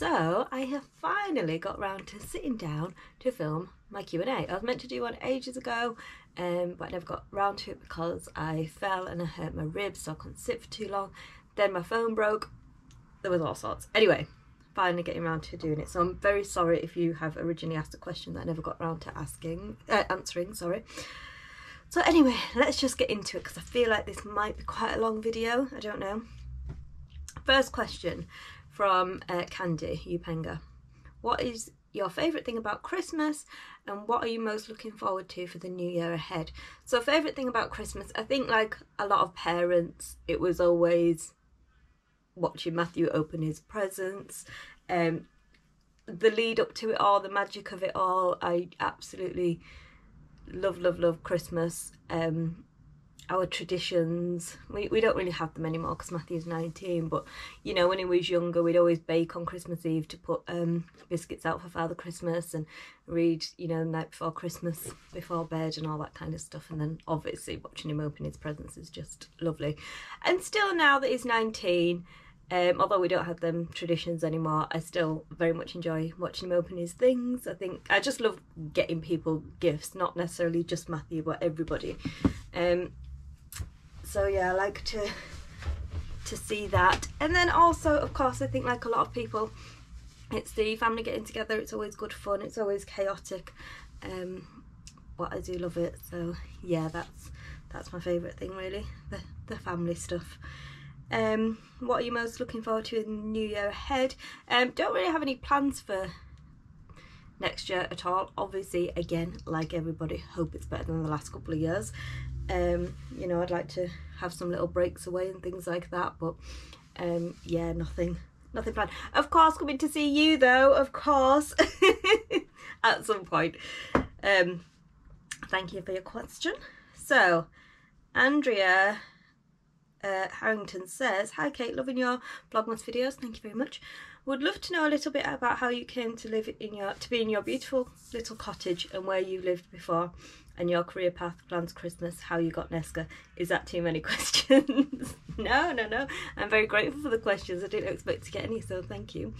So I have finally got round to sitting down to film my Q&A. I was meant to do one ages ago, but I never got round to it because I fell and I hurt my ribs, so I couldn't sit for too long. Then my phone broke. There was all sorts. Anyway, finally getting around to doing it. So I'm very sorry if you have originally asked a question that I never got round to answering. Sorry. So anyway, let's just get into it because I feel like this might be quite a long video. I don't know. First question from Candy Upenga. What is your favourite thing about Christmas and what are you most looking forward to for the new year ahead? So favourite thing about Christmas, I think like a lot of parents, it was always watching Matthew open his presents. The lead up to it all, the magic of it all. I absolutely love Christmas. Our traditions, we don't really have them anymore because Matthew's 19, but you know, when he was younger we'd always bake on Christmas Eve to put biscuits out for Father Christmas and read, you know, the night before Christmas before bed and all that kind of stuff. And then obviously watching him open his presents is just lovely. And still now that he's 19, although we don't have them traditions anymore, I still very much enjoy watching him open his things. I think I just love getting people gifts, not necessarily just Matthew but everybody. So yeah, I like to see that. And then also, of course, I think like a lot of people, it's the family getting together. It's always good fun. It's always chaotic. But I do love it. So yeah, that's my favourite thing really, the family stuff. What are you most looking forward to in the new year ahead? Don't really have any plans for next year at all. Obviously, again, like everybody, hope it's better than the last couple of years. You know, I'd like to have some little breaks away and things like that, but yeah, nothing planned. Of course, coming to see you though, of course, at some point. Thank you for your question. So Andrea Harrington says, hi Kate, loving your Vlogmas videos, thank you very much. Would love to know a little bit about how you came to live to be in your beautiful little cottage and where you lived before and your career path, plans, Christmas, how you got Nesca. Is that too many questions? No, I'm very grateful for the questions. I didn't expect to get any, so thank you.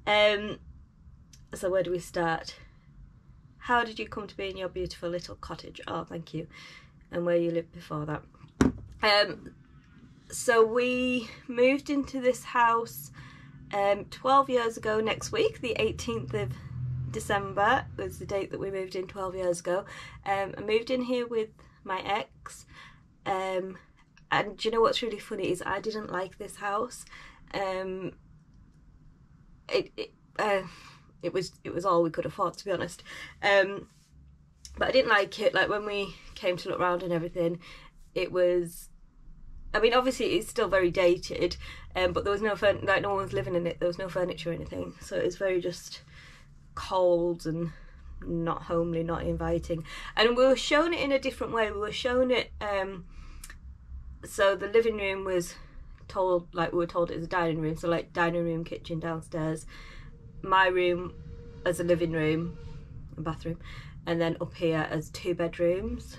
So where do we start? How did you come to be in your beautiful little cottage? Oh, thank you. And where you lived before that. So we moved into this house 12 years ago next week. The 18th of December was the date that we moved in 12 years ago. I moved in here with my ex, and do you know what's really funny is I didn't like this house. It was all we could afford, to be honest, but I didn't like it. Like when we came to look around and everything, it was, I mean, obviously it's still very dated, but there was no like no one was living in it. There was no furniture or anything, so it was very just cold and not homely, not inviting. And we were shown it in a different way. We were shown it, so the living room was told, like we were told it was a dining room, so like dining room, kitchen downstairs, my room as a living room and bathroom, and then up here as 2 bedrooms.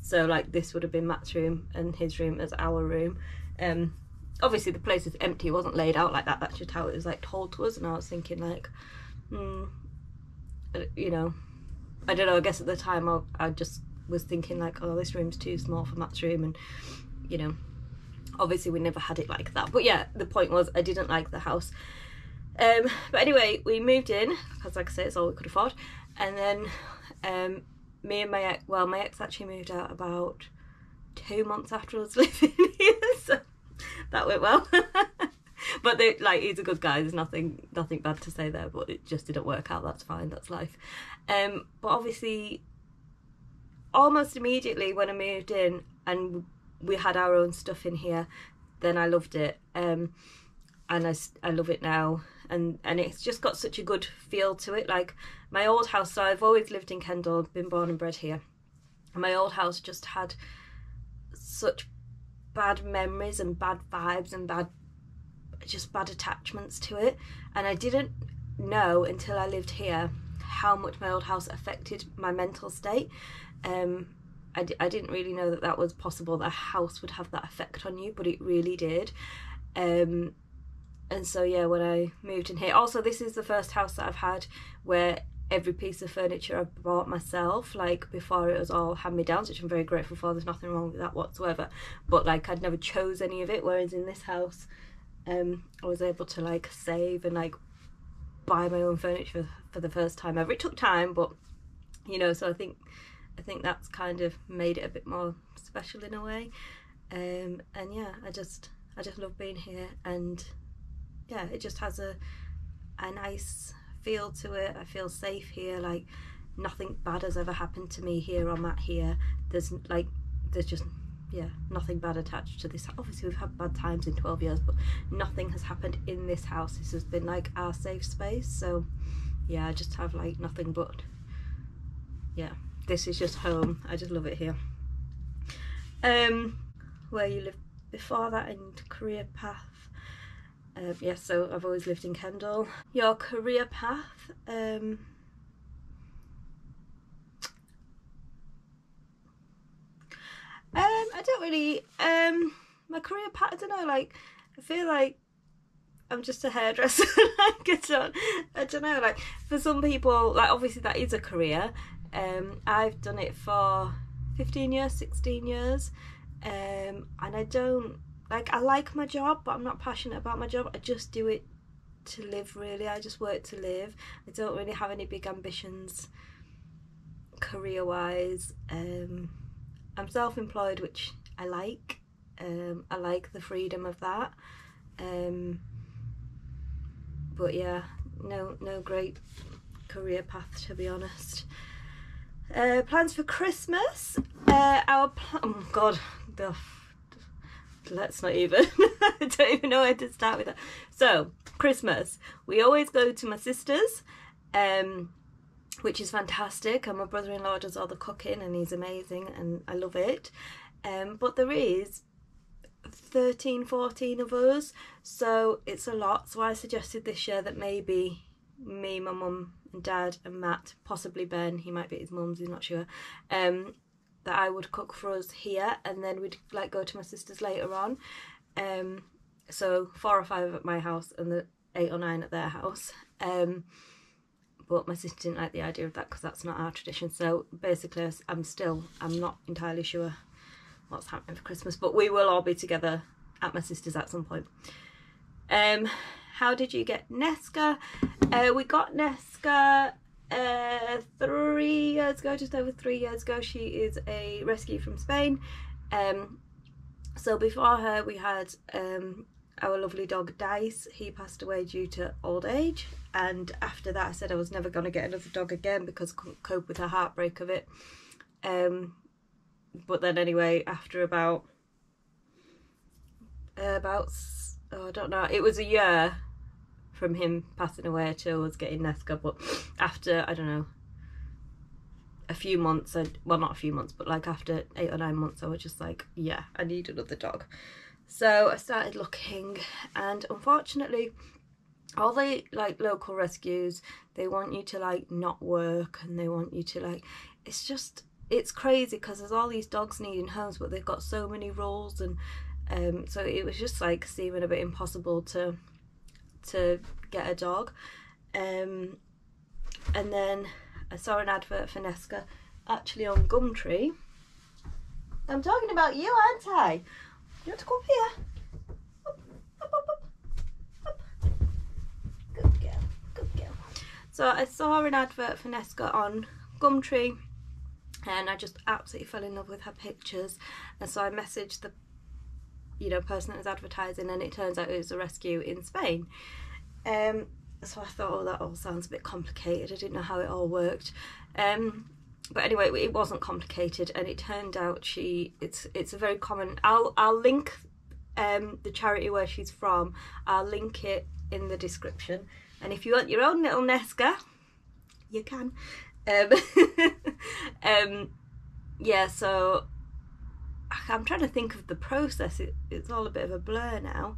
So like this would have been Matt's room and his room as our room. Obviously the place is empty, it wasn't laid out like that, that's just how it was like told to us. And I was thinking like, you know, I don't know, I guess at the time I just was thinking like, oh, this room's too small for Matt's room, and you know, obviously we never had it like that. But yeah, the point was I didn't like the house. But anyway, we moved in because like I say, it's all we could afford. And then me and my ex, well, my ex actually moved out about 2 months after I was living here, so that went well. But like, he's a good guy, there's nothing bad to say there, but it just didn't work out. That's fine, that's life. But obviously almost immediately when I moved in and we had our own stuff in here, then I loved it. And I love it now, and it's just got such a good feel to it. Like my old house, so I've always lived in Kendal, been born and bred here, and my old house just had such bad memories and bad vibes and bad attachments to it, and I didn't know until I lived here how much my old house affected my mental state. I didn't really know that was possible, that a house would have that effect on you, but it really did. And so yeah, when I moved in here, also this is the first house that I've had where every piece of furniture I've bought myself. Like before it was all hand-me-downs, which I'm very grateful for, there's nothing wrong with that whatsoever, but like I'd never chose any of it, whereas in this house I was able to like save and like buy my own furniture for the first time ever. It took time, but you know, so I think that's kind of made it a bit more special in a way. And yeah, I just love being here, and yeah, it just has a nice feel to it. I feel safe here, like nothing bad has ever happened to me here or Matt here. There's just yeah, nothing bad attached to this. Obviously we've had bad times in 12 years, but nothing has happened in this house. This has been like our safe space. So yeah, I just have like nothing but, yeah, this is just home. I just love it here. Where you lived before that and career path. Yeah, so I've always lived in Kendal. Your career path, I don't really, my career path, I don't know, like, I feel like I'm just a hairdresser. Like, I don't know, like, for some people, like, obviously that is a career. I've done it for 15 years, 16 years, and I don't, like, I like my job, but I'm not passionate about my job. I just do it to live, really. I just work to live. I don't really have any big ambitions career-wise. I'm self-employed, which I like. I like the freedom of that. But yeah, no great career path, to be honest. Plans for Christmas. Oh God, let's not even. I don't even know where to start with that. So Christmas, we always go to my sister's, which is fantastic, and my brother-in-law does all the cooking and he's amazing and I love it. But there is 13, 14 of us, so it's a lot. So I suggested this year that maybe me, my mum and dad and Matt, possibly Ben, he might be at his mum's, he's not sure, that I would cook for us here, and then we'd like go to my sister's later on. So 4 or 5 at my house and the 8 or 9 at their house. But my sister didn't like the idea of that because that's not our tradition. So basically I'm not entirely sure what's happening for Christmas, but we will all be together at my sister's at some point. How did you get Nesca? We got Nesca 3 years ago, just over 3 years ago. She is a rescue from Spain. So before her we had our lovely dog Dice. He passed away due to old age, and after that I said I was never going to get another dog again because I couldn't cope with the heartbreak of it. But then anyway, after about I don't know, it was a year from him passing away to us getting Nesca, but after, I don't know, a few months, well not a few months, but like after 8 or 9 months I was just like, yeah, I need another dog. So I started looking, and unfortunately all the like local rescues, they want you to like not work, and they want you to like, it's crazy because there's all these dogs needing homes, but they've got so many rules, and so it was just like seeming a bit impossible to get a dog. And then I saw an advert for Nesca actually on Gumtree. I'm talking about you, aren't I? You want to come up here? Up, up, up, up, up. Good girl, good girl. So I saw an advert for Nesca on Gumtree, and I just absolutely fell in love with her pictures, and so I messaged the person that was advertising, and it turns out it was a rescue in Spain. So I thought, oh, that all sounds a bit complicated. I didn't know how it all worked. But anyway, it wasn't complicated, and it turned out it's a very common. I'll link the charity where she's from. I'll link it in the description, and if you want your own little Nesca, you can. Yeah, so I'm trying to think of the process. It's all a bit of a blur now.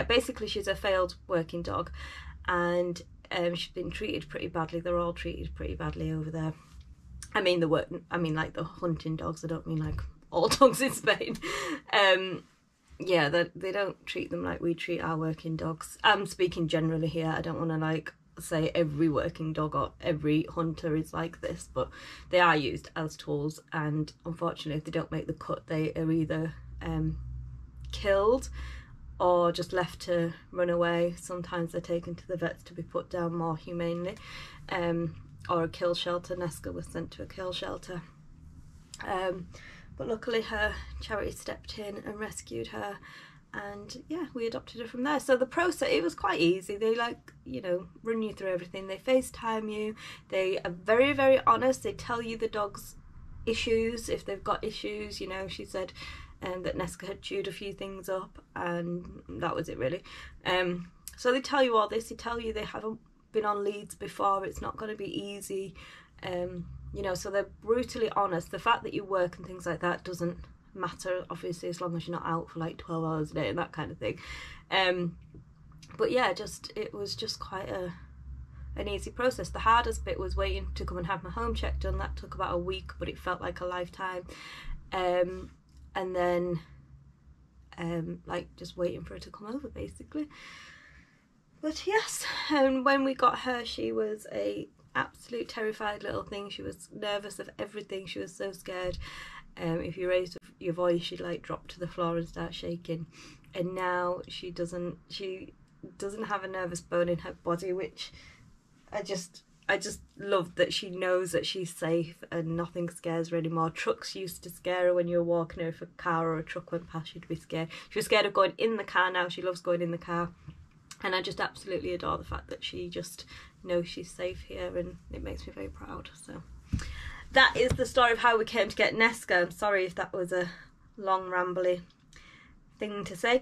Basically she's a failed working dog, and she's been treated pretty badly. They're all treated pretty badly over there. I mean like the hunting dogs, I don't mean like all dogs in Spain. yeah, they don't treat them like we treat our working dogs. I'm speaking generally here. I don't want to like say every working dog or every hunter is like this, but they are used as tools, and unfortunately if they don't make the cut, they are either killed or just left to run away. Sometimes they're taken to the vets to be put down more humanely, or a kill shelter. Nesca was sent to a kill shelter, but luckily her charity stepped in and rescued her, and yeah, we adopted her from there. So the process, it was quite easy. They like, you know, run you through everything. They FaceTime you. They are very, very honest. They tell you the dog's issues if they've got issues. You know, she said that Nesca had chewed a few things up, and that was it really. So they tell you all this. They tell you they haven't been on leads before. It's not going to be easy. You know, so they're brutally honest. The fact that you work and things like that doesn't matter, obviously, as long as you're not out for like 12 hours a day and that kind of thing. But yeah, it was just quite an easy process. The hardest bit was waiting to come and have my home check done. That took about a week, but it felt like a lifetime. And then like just waiting for her to come over basically. But yes, and when we got her, she was a absolute terrified little thing. She was nervous of everything. She was so scared. If you raised your voice, she'd like drop to the floor and start shaking. And now she doesn't have a nervous bone in her body, which I just love that she knows that she's safe and nothing scares her anymore. Trucks used to scare her when you were walking her. If a car or a truck went past, she'd be scared. She was scared of going in the car. Now she loves going in the car. And I just absolutely adore the fact that she just knows she's safe here, and it makes me very proud. So that is the story of how we came to get Nesca. I'm sorry if that was a long rambly thing to say.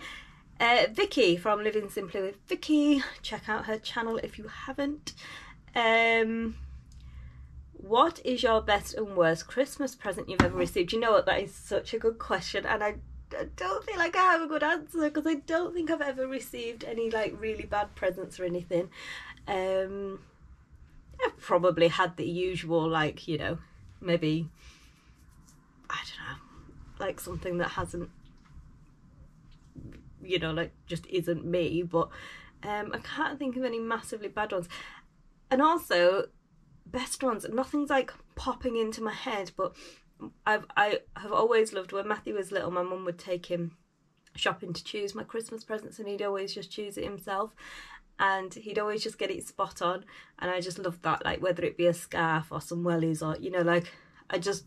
Vicky from Living Simply with Vicky, check out her channel if you haven't. What is your best and worst Christmas present you've ever received? You know what, that is such a good question, and I don't feel like I have a good answer, because I don't think I've ever received any like really bad presents or anything. I've probably had the usual, like, you know, maybe, I don't know, like something that hasn't, you know, like just isn't me, but I can't think of any massively bad ones. And also, best ones, nothing's like popping into my head, but I have always loved, when Matthew was little, my mum would take him shopping to choose my Christmas presents, and he'd always just choose it himself, and he'd always just get it spot on, and I just loved that, like whether it be a scarf or some wellies, or, you know, like I just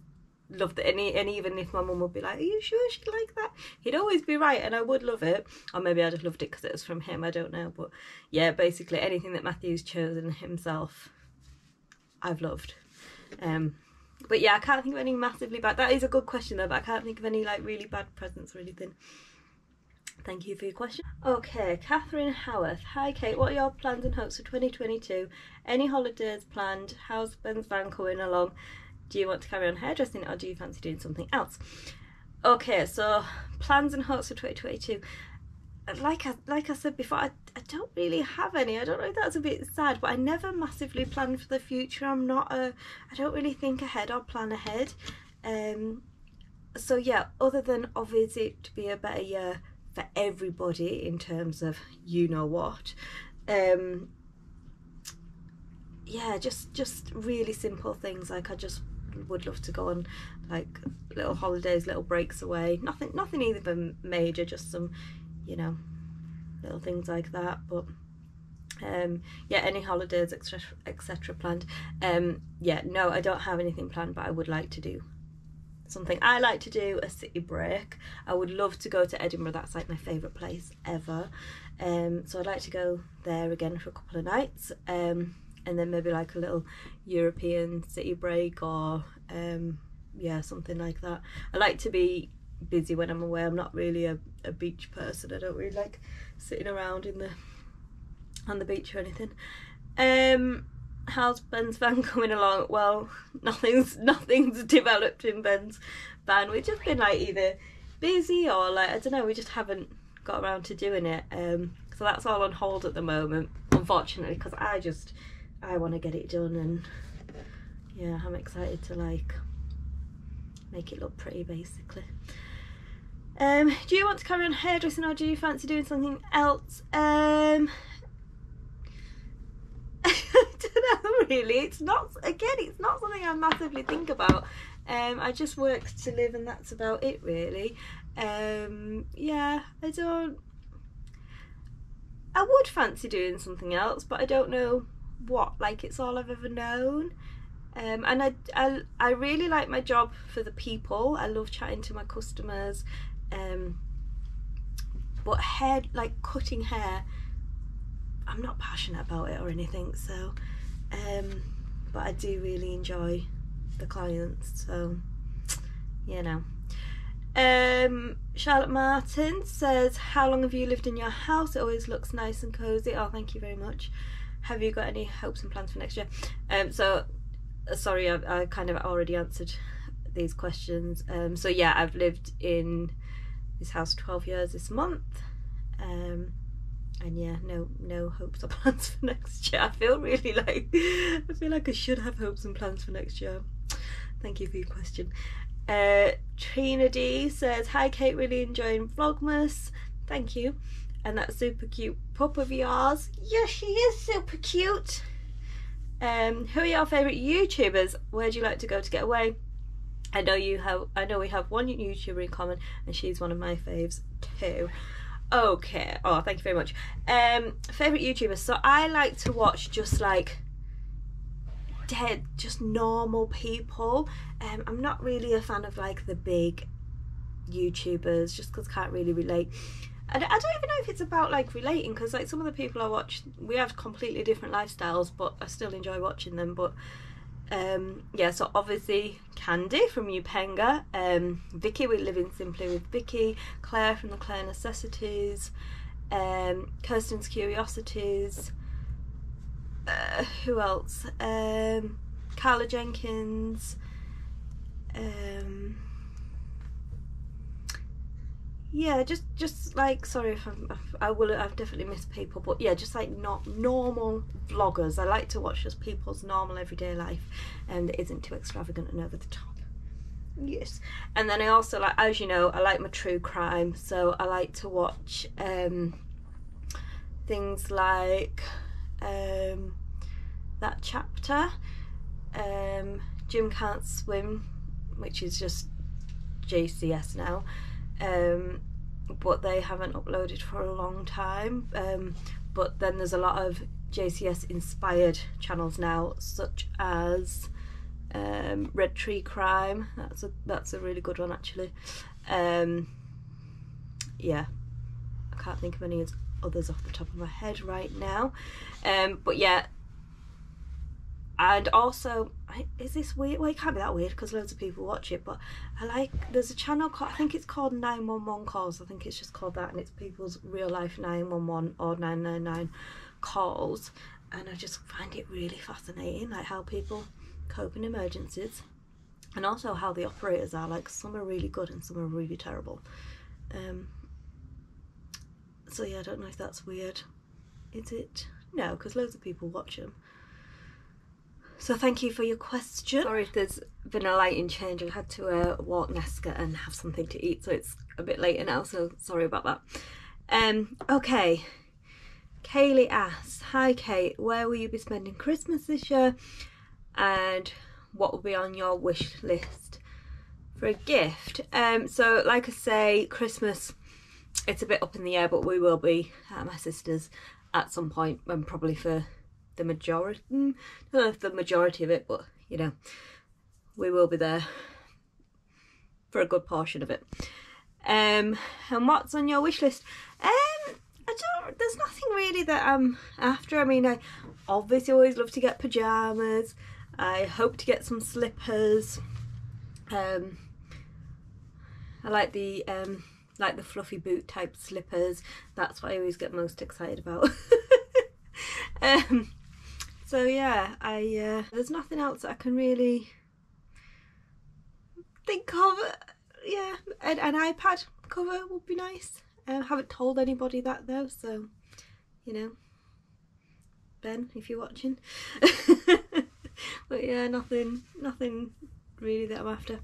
loved it. And even if my mum would be like, are you sure she'd like that, he'd always be right, and I would love it. Or maybe I just loved it because it was from him, I don't know. But yeah, basically anything that Matthew's chosen himself, I've loved. But yeah, I can't think of any massively bad. That is a good question though, but I can't think of any like really bad presents or anything. Thank you for your question. Okay, Catherine Howarth. Hi Kate, what are your plans and hopes for 2022? Any holidays planned? How's Ben's van coming along? Do you want to carry on hairdressing, or do you fancy doing something else? Okay, so plans and hopes for 2022. Like I said before, I don't really have any. I don't know if that's a bit sad, but I never massively plan for the future. I don't really think ahead or plan ahead. So yeah, other than obviously to be a better year for everybody in terms of you know what. Yeah, just really simple things. Like I just would love to go on like little holidays, little breaks away. Nothing even major, just some, you know, little things like that. But yeah, any holidays etc planned. Yeah, no, I don't have anything planned, but I would like to do something. I like to do a city break. I would love to go to Edinburgh. That's like my favourite place ever. So I'd like to go there again for a couple of nights, and then maybe like a little European city break, or yeah, something like that. I like to be busy when I'm away. I'm not really a beach person. I don't really like sitting around on the beach or anything. How's Ben's van coming along? Well, nothing's developed in Ben's van. We've just been like either busy or like, I don't know, we just haven't got around to doing it. So that's all on hold at the moment, unfortunately, because I want to get it done, and yeah, I'm excited to like make it look pretty basically. Do you want to carry on hairdressing or do you fancy doing something else? I don't know really. It's not something I massively think about. I just work to live and that's about it really. Yeah, I would fancy doing something else, but I don't know what. Like, it's all I've ever known. And I really like my job for the people. I love chatting to my customers. But hair, like cutting hair, I'm not passionate about it or anything, so but I do really enjoy the clients, so you know. Charlotte Martin says, how long have you lived in your house? It always looks nice and cozy. Oh, thank you very much. Have you got any hopes and plans for next year? Sorry, I kind of already answered these questions. So yeah, I've lived in this house 12 years this month, and yeah, no hopes or plans for next year. I feel like I should have hopes and plans for next year. Thank you for your question. Trina D says, hi Kate, really enjoying Vlogmas. Thank you. And that super cute pup of yours. Yes, she is super cute. Who are your favourite YouTubers? Where do you like to go to get away? I know we have one YouTuber in common, and she's one of my faves too. Okay. Oh, thank you very much. Favourite YouTubers. So I like to watch just like just normal people. I'm not really a fan of like the big YouTubers, just because I can't really relate. I don't even know if it's about like relating, because like some of the people I watch, we have completely different lifestyles, but I still enjoy watching them. But yeah, so obviously Candy from Upenga, Vicky, we live in Simply with Vicky, Claire from the Claire Necessities, Kirsten's Curiosities, who else, Carla Jenkins, yeah, just like, sorry if I've definitely missed people, but yeah, just like not normal vloggers. I like to watch just people's normal everyday life, and that isn't too extravagant and over the top. Yes. And then I also like, as you know, I like my true crime, so I like to watch things like That Chapter, Jim Can't Swim, which is just JCS now, but they haven't uploaded for a long time, but then there's a lot of JCS inspired channels now, such as Red Tree Crime. That's a really good one actually. Yeah, I can't think of any others off the top of my head right now, but yeah. And also, is this weird? Well, it can't be that weird because loads of people watch it, but there's a channel called, I think it's called 911 Calls. I think it's just called that, and it's people's real life 911 or 999 calls, and I just find it really fascinating, like how people cope in emergencies, and also how the operators are. Like, some are really good and some are really terrible. So yeah, I don't know if that's weird. Is it? No, because loads of people watch them. So thank you for your question. Sorry if there's been a lighting change. I had to walk Nesca and have something to eat, so it's a bit later now, so sorry about that. Okay, Kaylee asks, hi Kate, where will you be spending Christmas this year, and what will be on your wish list for a gift? So like I say, Christmas, it's a bit up in the air, but we will be at my sister's at some point, and probably for the majority, I don't know if the majority of it, but you know, we will be there for a good portion of it. And what's on your wish list? There's nothing really that I'm after. I mean, I obviously always love to get pyjamas. I hope to get some slippers. I like the fluffy boot type slippers. That's what I always get most excited about. So yeah, there's nothing else that I can really think of. Yeah, an iPad cover would be nice. I haven't told anybody that though, so you know, Ben, if you're watching. But yeah, nothing really that I'm after.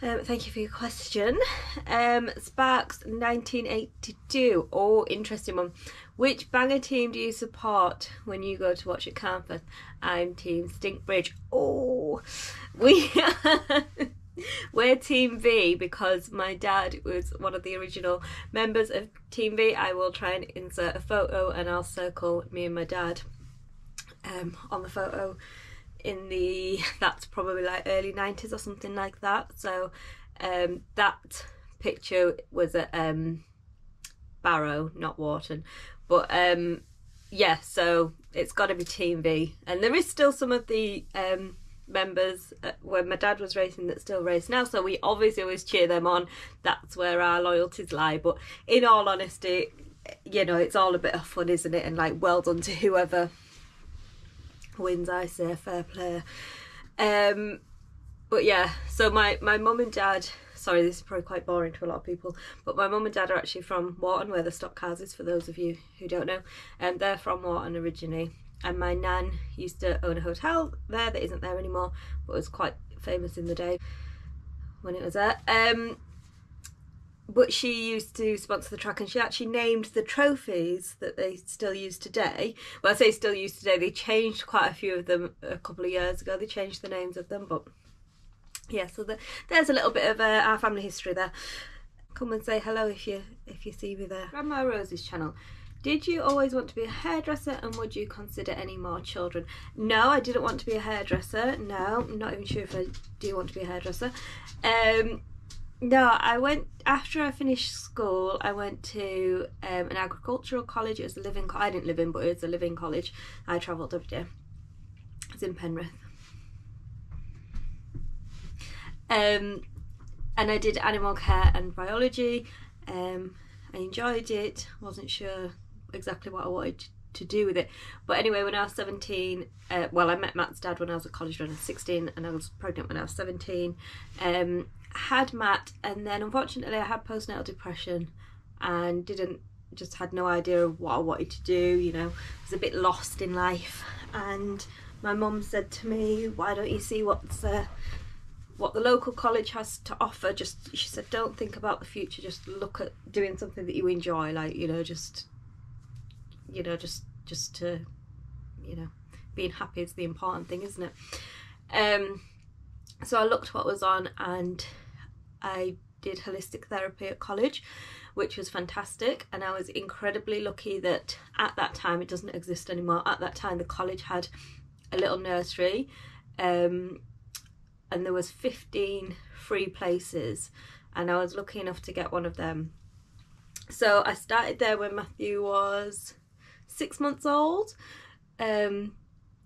Thank you for your question. Sparks 1982. Oh, interesting one. Which banger team do you support when you go to watch at Carnforth? I'm Team Stinkbridge. Oh, we're Team V because my dad was one of the original members of Team V. I will try and insert a photo and I'll circle me and my dad on the photo that's probably like early 90s or something like that. So that picture was at Barrow, not Wharton, but yeah, so it's got to be Team V. And there is still some of the members when my dad was racing that still race now, so we obviously always cheer them on. That's where our loyalties lie. But in all honesty, you know, it's all a bit of fun, isn't it? And like, well done to whoever wins, I say, fair play. But yeah, so my mum and dad, sorry, this is probably quite boring to a lot of people, but my mum and dad are actually from Wharton, where the stock cars is, for those of you who don't know. They're from Wharton originally, and my nan used to own a hotel there that isn't there anymore, but was quite famous in the day when it was there. But she used to sponsor the track, and she actually named the trophies that they still use today. Well, I say still use today, they changed quite a few of them a couple of years ago. They changed the names of them, but yeah, so there's a little bit of our family history there. Come and say hello if you see me there. Grandma Rose's channel. Did you always want to be a hairdresser, and would you consider any more children? No, I didn't want to be a hairdresser. No, I'm not even sure if I do want to be a hairdresser. No, after I finished school, I went to an agricultural college. It was a living, I didn't live in, but it was a living college. I travelled every day. It's in Penrith. And I did animal care and biology. I enjoyed it. Wasn't sure exactly what I wanted to do with it. But anyway, when I was 17, well, I met Matt's dad when I was at college when I was 16, and I was pregnant when I was 17. Had Matt, and then unfortunately I had postnatal depression and just had no idea of what I wanted to do, you know. I was a bit lost in life, and my mum said to me, why don't you see what the local college has to offer? She said, don't think about the future, just look at doing something that you enjoy, like, you know, just to, you know, being happy is the important thing, isn't it? So I looked what was on, and I did holistic therapy at college, which was fantastic. And I was incredibly lucky that at that time, it doesn't exist anymore, at that time the college had a little nursery, and there was 15 free places, and I was lucky enough to get one of them. So I started there when Matthew was 6 months old. It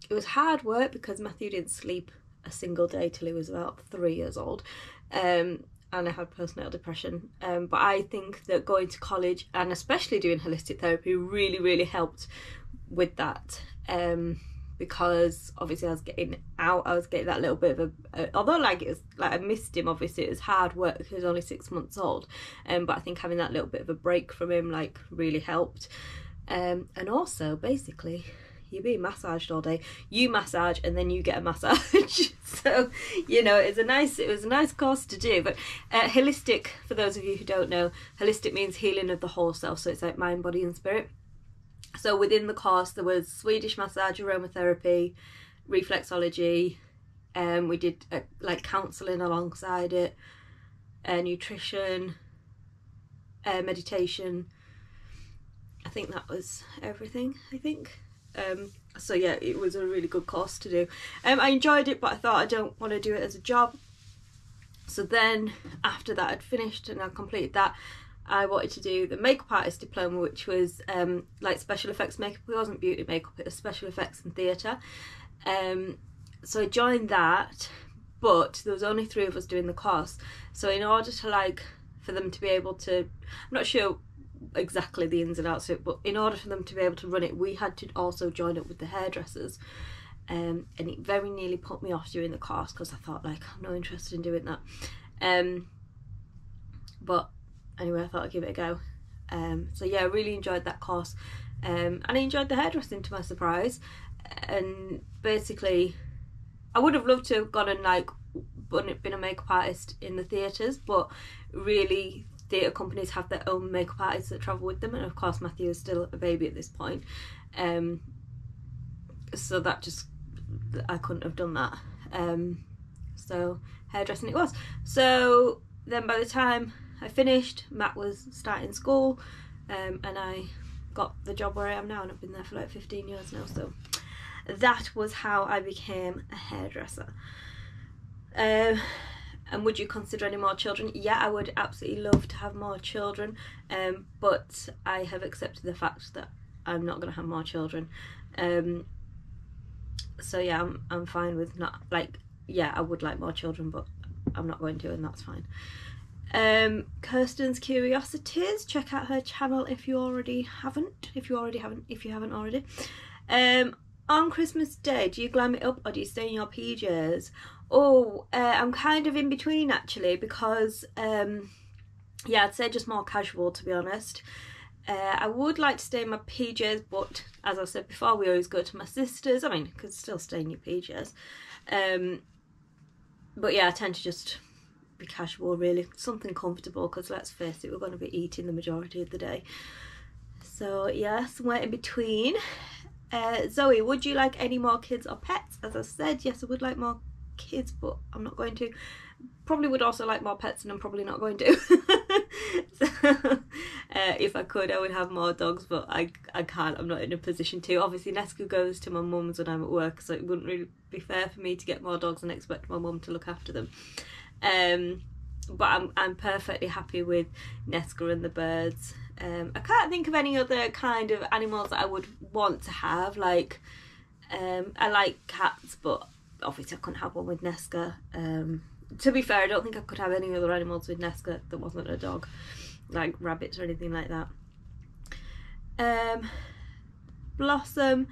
was hard work because Matthew didn't sleep a single day till he was about 3 years old, and I had postnatal depression, but I think that going to college and especially doing holistic therapy really, really helped with that, because obviously I was getting that little bit of although like it was like I missed him, obviously it was hard work because he was only 6 months old, but I think having that little bit of a break from him like really helped. And also basically you're being massaged all day. You massage and then you get a massage. So, you know, it was a nice course to do. But holistic, for those of you who don't know, holistic means healing of the whole self. So it's like mind, body and spirit. So within the course there was Swedish massage, aromatherapy, reflexology, we did like counselling alongside it, nutrition, meditation. I think that was everything, I think. So yeah, it was a really good course to do. I enjoyed it, but I thought I don't want to do it as a job. So then after that I'd finished and I completed that, I wanted to do the makeup artist diploma, which was like special effects makeup. It wasn't beauty makeup, it was special effects and theatre. So I joined that, but there was only 3 of us doing the course. So in order to like, for them to be able to, I'm not sure exactly the ins and outs of it, but in order for them to be able to run it, we had to also join up with the hairdressers, and it very nearly put me off doing the course because I thought like I'm not interested in doing that, but anyway I thought I'd give it a go. So yeah, I really enjoyed that course, and I enjoyed the hairdressing to my surprise. And basically I would have loved to have gone and like been a makeup artist in the theatres, but really theatre companies have their own makeup artists that travel with them, and of course Matthew is still a baby at this point, so that just, I couldn't have done that. So hairdressing it was. So then by the time I finished, Matt was starting school, and I got the job where I am now, and I've been there for like 15 years now. So that was how I became a hairdresser. And would you consider any more children? Yeah, I would absolutely love to have more children, but I have accepted the fact that I'm not going to have more children. So yeah, I'm fine with not, like, yeah, I would like more children, but I'm not going to, and that's fine. Kirsten's Curiosities, check out her channel if you haven't already. On Christmas Day, do you glam it up or do you stay in your PJs? Oh, I'm kind of in between actually, because yeah, I'd say just more casual, to be honest. I would like to stay in my PJs, but as I've said before, we always go to my sister's. I mean, you could still stay in your PJs. But yeah, I tend to just be casual, really. Something comfortable, because let's face it, we're going to be eating the majority of the day. So yeah, somewhere in between. Zoe, would you like any more kids or pets? As I said, yes, I would like more kids, but I'm not going to. Probably would also like more pets, and I'm probably not going to. So, if I could, I would have more dogs, but I can't. I'm not in a position to. Obviously, Nesca goes to my mum's when I'm at work, so it wouldn't really be fair for me to get more dogs and expect my mum to look after them. But I'm perfectly happy with Nesca and the birds. I can't think of any other kind of animals that I would want to have. Like, I like cats, but obviously I couldn't have one with Nesca. To be fair, I don't think I could have any other animals with Nesca that wasn't a dog, like rabbits or anything like that. Blossom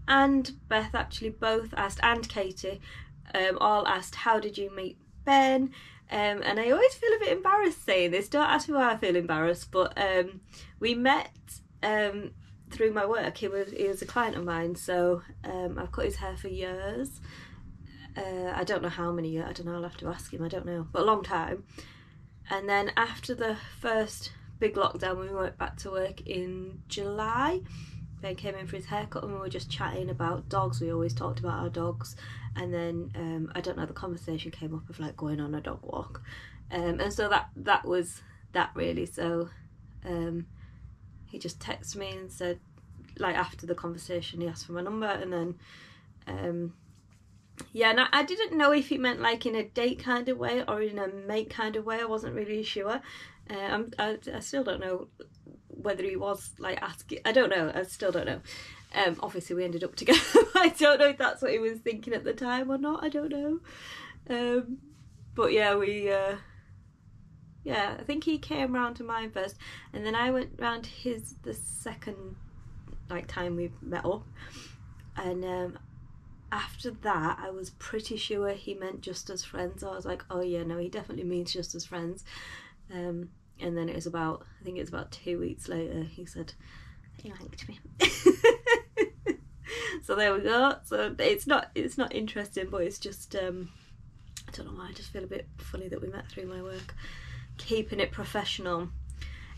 and Beth actually both asked, and Katie, all asked, how did you meet Ben? And I always feel a bit embarrassed saying this. Don't ask me why I feel embarrassed, but we met through my work. He was a client of mine, so I've cut his hair for years. I don't know how many years, I don't know, I'll have to ask him, I don't know, but a long time. And then after the first big lockdown, we went back to work in July. Ben came in for his haircut and we were just chatting about dogs. We always talked about our dogs, and then I don't know, the conversation came up of like going on a dog walk, and so that was that really. So he just texted me and said, like, after the conversation he asked for my number, and then yeah, and I didn't know if he meant like in a date kind of way or in a mate kind of way. I wasn't really sure. I still don't know whether he was like asking. I don't know. I still don't know. Obviously we ended up together. I don't know if that's what he was thinking at the time or not. I don't know. But yeah, yeah, I think he came round to mine first, and then I went round to the second like time we met up, and after that I was pretty sure he meant just as friends. I was like, oh yeah, no, he definitely means just as friends. And then it was about, I think it was about 2 weeks later, he said he liked me. So there we go. So it's not interesting, but it's just I don't know why, I just feel a bit funny that we met through my work. Keeping it professional.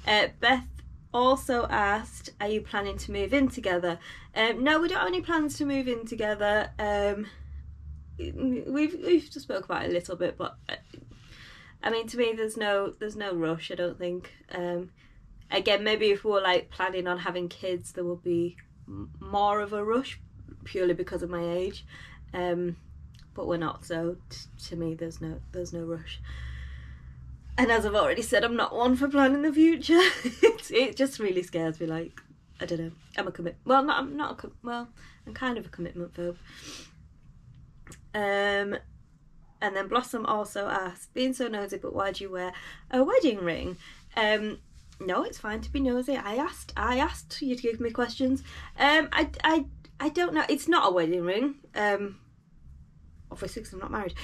Beth also asked, are you planning to move in together? No, we don't have any plans to move in together. We've just spoke about it a little bit, but I mean, to me there's no rush, I don't think. Again, maybe if we were like planning on having kids, there would be more of a rush, purely because of my age, but we're not, so to me there's no rush. And as I've already said, I'm not one for planning the future. It just really scares me. Like, I don't know. I'm kind of a commitment phobe. And then Blossom also asked, being so nosy, but why do you wear a wedding ring? No, it's fine to be nosy. I asked you to give me questions. I don't know. It's not a wedding ring. Obviously, because I'm not married.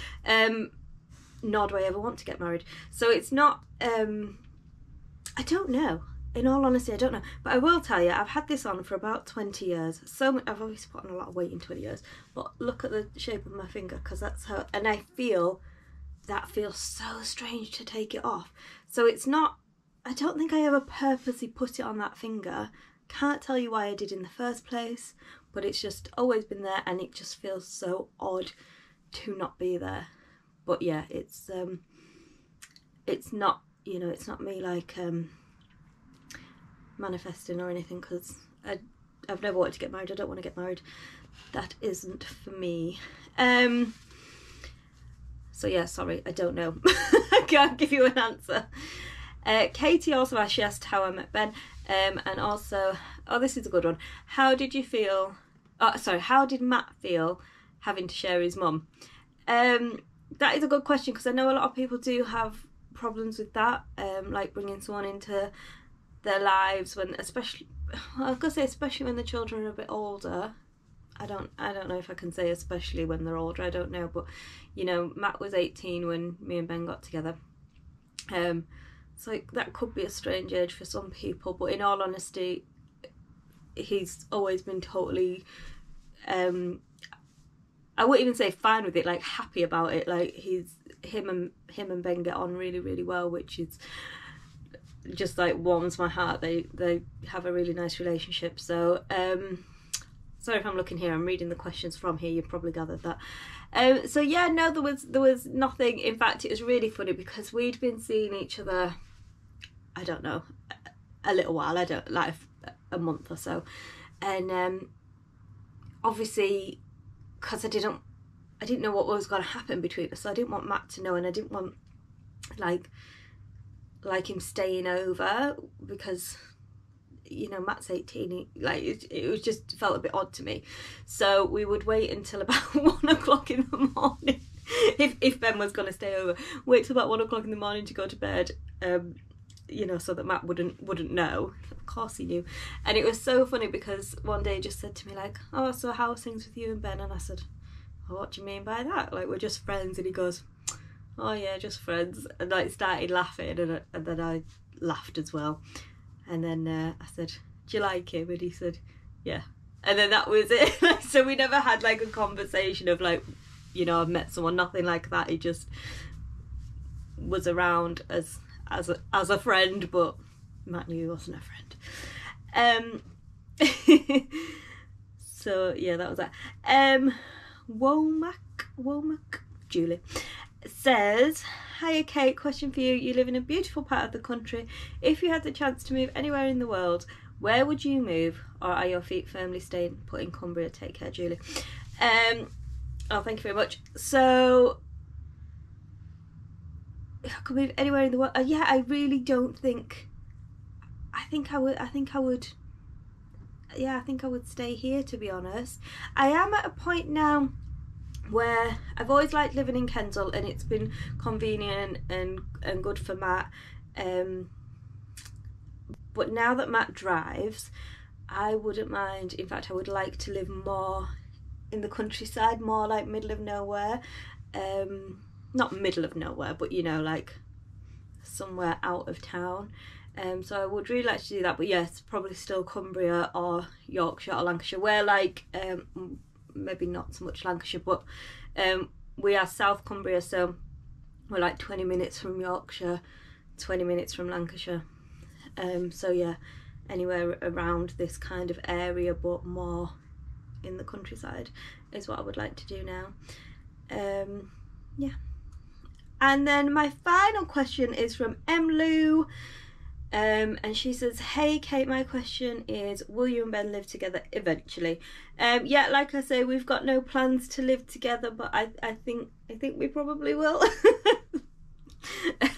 Nor do I ever want to get married. So it's not, I don't know. In all honesty, I don't know. But I will tell you, I've had this on for about 20 years. So I've obviously put on a lot of weight in 20 years. But look at the shape of my finger, because that's how, and I feel that feels so strange to take it off. So it's not, I don't think I ever purposely put it on that finger. Can't tell you why I did in the first place, but it's just always been there, and it just feels so odd to not be there. But yeah, it's not, you know, it's not me like manifesting or anything, because I've never wanted to get married. I don't want to get married. That isn't for me. So yeah, sorry, I don't know. I can't give you an answer. Katie also asked, she asked how I met Ben, and also, oh, this is a good one. How did you feel, how did Matt feel having to share his mum? That is a good question, because I know a lot of people do have problems with that, like bringing someone into their lives when, especially, well, I was gonna say especially when the children are a bit older. I don't know if I can say especially when they're older, I don't know, but you know, Matt was 18 when me and Ben got together, so that could be a strange age for some people, but in all honesty, he's always been totally, I wouldn't even say fine with it, like happy about it. Like him and Ben get on really, really well, which is just like warms my heart. They have a really nice relationship. So sorry if I'm looking here, I'm reading the questions from here, you've probably gathered that. So yeah, no, there was nothing. In fact, it was really funny because we'd been seeing each other, I don't know, a little while, I don't, like a month or so, and obviously, because I didn't know what was going to happen between us, so I didn't want Matt to know, and I didn't want like him staying over, because you know, Matt's 18, it was just felt a bit odd to me. So we would wait until about 1 o'clock in the morning, if Ben was going to stay over, wait till about 1 o'clock in the morning to go to bed, you know, so that Matt wouldn't know. Of course he knew. And it was so funny because one day he just said to me like, oh, so how are things with you and Ben? And I said, well, what do you mean by that? Like, we're just friends. And he goes, oh yeah, just friends. And like started laughing, and then I laughed as well. And then I said, do you like him? And he said, yeah. And then that was it. So we never had like a conversation of like, you know, I've met someone, nothing like that. He just was around as a friend, but Matt knew he wasn't a friend. So yeah, that was that. Womack Julie says, hiya Kate, question for you. You live in a beautiful part of the country. If you had the chance to move anywhere in the world, where would you move, or are your feet firmly staying put in Cumbria? Take care, Julie. Oh, thank you very much. So if I could move anywhere in the world, yeah, I really don't think, I think I would stay here, to be honest. I am at a point now where I've always liked living in Kensal, and it's been convenient and good for Matt, but now that Matt drives, I wouldn't mind. In fact, I would like to live more in the countryside, more like middle of nowhere, not middle of nowhere, but you know, like somewhere out of town. So I would really like to do that, but yes, probably still Cumbria or Yorkshire or Lancashire, where like maybe not so much Lancashire, but we are South Cumbria, so we're like 20 minutes from Yorkshire, 20 minutes from Lancashire. So yeah, anywhere around this kind of area, but more in the countryside is what I would like to do now. Yeah. And then my final question is from Emlu. And she says, hey Kate, my question is, will you and Ben live together eventually? Yeah, like I say, we've got no plans to live together, but I think we probably will. I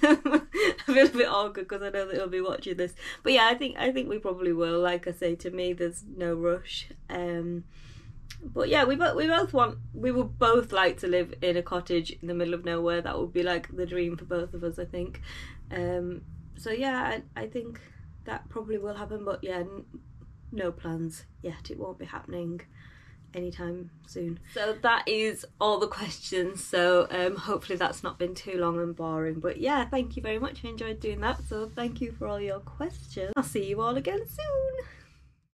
feel a bit awkward because I know that he'll be watching this, but yeah, I think we probably will. Like I say, to me there's no rush. But yeah, we would both like to live in a cottage in the middle of nowhere. That would be like the dream for both of us, I think. So yeah, I think that probably will happen, but yeah, no plans yet. It won't be happening anytime soon. So that is all the questions, so hopefully that's not been too long and boring, but yeah, thank you very much. I enjoyed doing that, so thank you for all your questions. I'll see you all again soon.